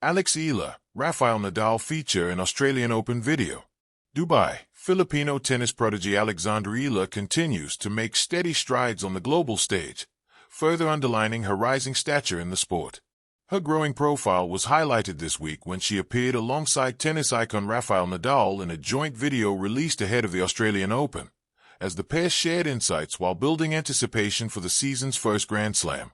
Eala Rafael Nadal feature in Australian Open video. Dubai, Filipino tennis prodigy Eala continues to make steady strides on the global stage, further underlining her rising stature in the sport. Her growing profile was highlighted this week when she appeared alongside tennis icon Rafael Nadal in a joint video released ahead of the Australian Open, as the pair shared insights while building anticipation for the season's first Grand Slam.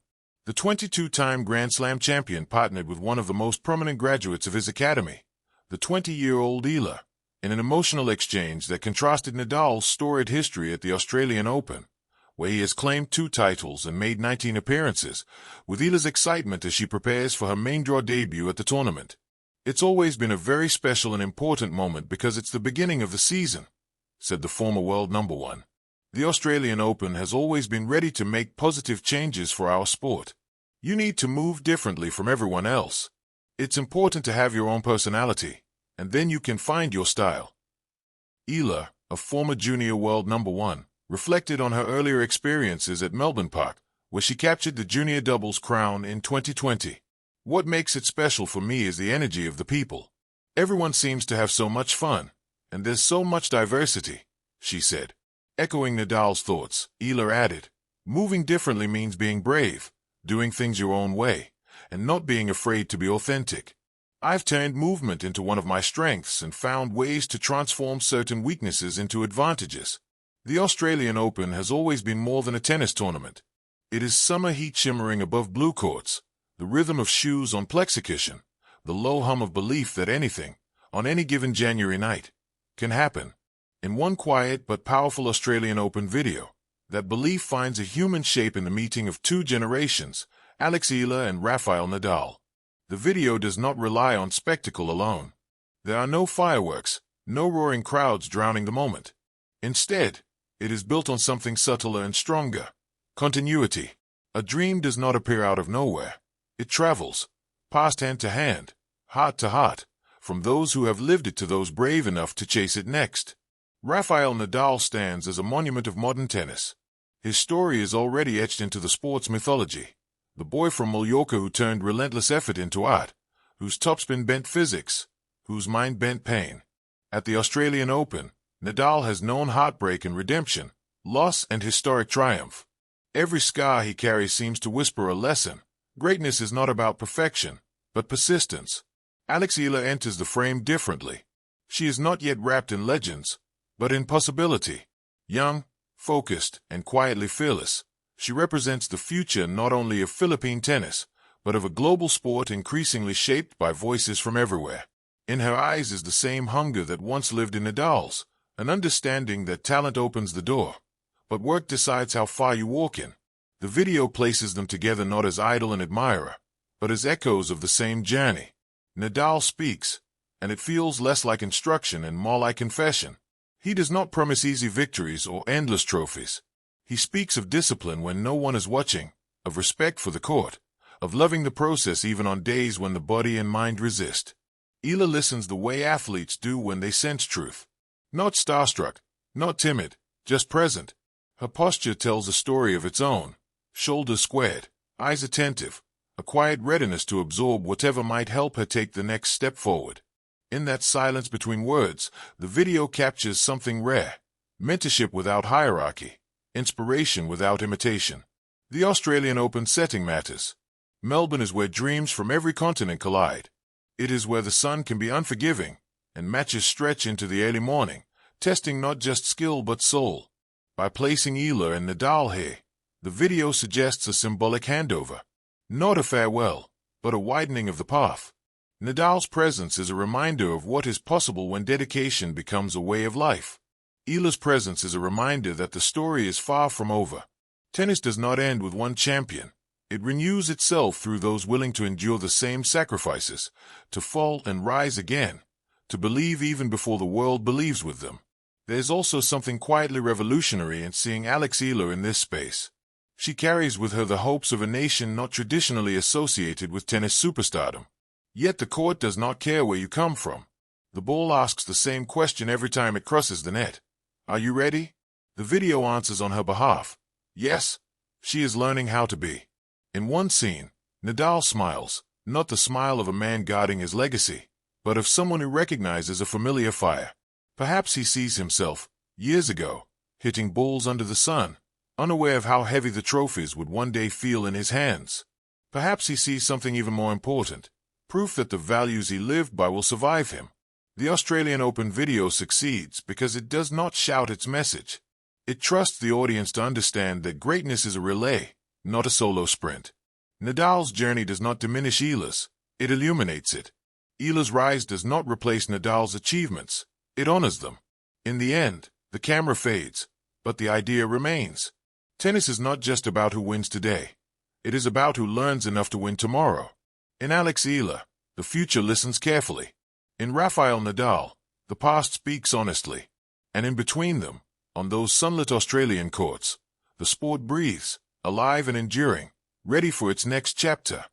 The 22-time Grand Slam champion partnered with one of the most prominent graduates of his academy, the 20-year-old Eala, in an emotional exchange that contrasted Nadal's storied history at the Australian Open, where he has claimed 2 titles and made 19 appearances, with Eala's excitement as she prepares for her main draw debut at the tournament. "It's always been a very special and important moment because it's the beginning of the season," said the former world number 1. "The Australian Open has always been ready to make positive changes for our sport. You need to move differently from everyone else. It's important to have your own personality, and then you can find your style." Eala, a former junior world number 1, reflected on her earlier experiences at Melbourne Park, where she captured the junior doubles crown in 2020. "What makes it special for me is the energy of the people. Everyone seems to have so much fun, and there's so much diversity," she said. Echoing Nadal's thoughts, Eala added, "Moving differently means being brave, doing things your own way, and not being afraid to be authentic. I've turned movement into one of my strengths and found ways to transform certain weaknesses into advantages." The Australian Open has always been more than a tennis tournament. It is summer heat shimmering above blue courts, the rhythm of shoes on plexicushion, the low hum of belief that anything, on any given January night, can happen. In one quiet but powerful Australian Open video, that belief finds a human shape in the meeting of 2 generations, Eala and Rafael Nadal. The video does not rely on spectacle alone. There are no fireworks, no roaring crowds drowning the moment. Instead, it is built on something subtler and stronger: continuity. A dream does not appear out of nowhere. It travels, passed hand to hand, heart to heart, from those who have lived it to those brave enough to chase it next. Rafael Nadal stands as a monument of modern tennis. His story is already etched into the sport's mythology. The boy from Mallorca who turned relentless effort into art, whose topspin bent physics, whose mind bent pain. At the Australian Open, Nadal has known heartbreak and redemption, loss and historic triumph. Every scar he carries seems to whisper a lesson. Greatness is not about perfection, but persistence. Eala enters the frame differently. She is not yet wrapped in legends, but in possibility. Young, focused, and quietly fearless, she represents the future not only of Philippine tennis, but of a global sport increasingly shaped by voices from everywhere. In her eyes is the same hunger that once lived in Nadal's, an understanding that talent opens the door, but work decides how far you walk in. The video places them together not as idol and admirer, but as echoes of the same journey. Nadal speaks, and it feels less like instruction and more like confession. He does not promise easy victories or endless trophies. He speaks of discipline when no one is watching, of respect for the court, of loving the process even on days when the body and mind resist. Eala listens the way athletes do when they sense truth. Not starstruck, not timid, just present. Her posture tells a story of its own. Shoulders squared, eyes attentive, a quiet readiness to absorb whatever might help her take the next step forward. In that silence between words, the video captures something rare: mentorship without hierarchy, inspiration without imitation. The Australian Open setting matters. Melbourne is where dreams from every continent collide. It is where the sun can be unforgiving, and matches stretch into the early morning, testing not just skill but soul. By placing Eala and Nadal here, the video suggests a symbolic handover. Not a farewell, but a widening of the path. Nadal's presence is a reminder of what is possible when dedication becomes a way of life. Eala's presence is a reminder that the story is far from over. Tennis does not end with one champion. It renews itself through those willing to endure the same sacrifices, to fall and rise again, to believe even before the world believes with them. There's also something quietly revolutionary in seeing Eala in this space. She carries with her the hopes of a nation not traditionally associated with tennis superstardom. Yet the court does not care where you come from. The ball asks the same question every time it crosses the net. Are you ready? The video answers on her behalf. Yes, she is learning how to be. In one scene, Nadal smiles, not the smile of a man guarding his legacy, but of someone who recognizes a familiar fire. Perhaps he sees himself, years ago, hitting balls under the sun, unaware of how heavy the trophies would one day feel in his hands. Perhaps he sees something even more important, proof that the values he lived by will survive him. The Australian Open video succeeds because it does not shout its message. It trusts the audience to understand that greatness is a relay, not a solo sprint. Nadal's journey does not diminish Eala's, it illuminates it. Eala's rise does not replace Nadal's achievements, it honors them. In the end, the camera fades, but the idea remains. Tennis is not just about who wins today. It is about who learns enough to win tomorrow. In Alex Eala, the future listens carefully. In Rafael Nadal, the past speaks honestly. And in between them, on those sunlit Australian courts, the sport breathes, alive and enduring, ready for its next chapter.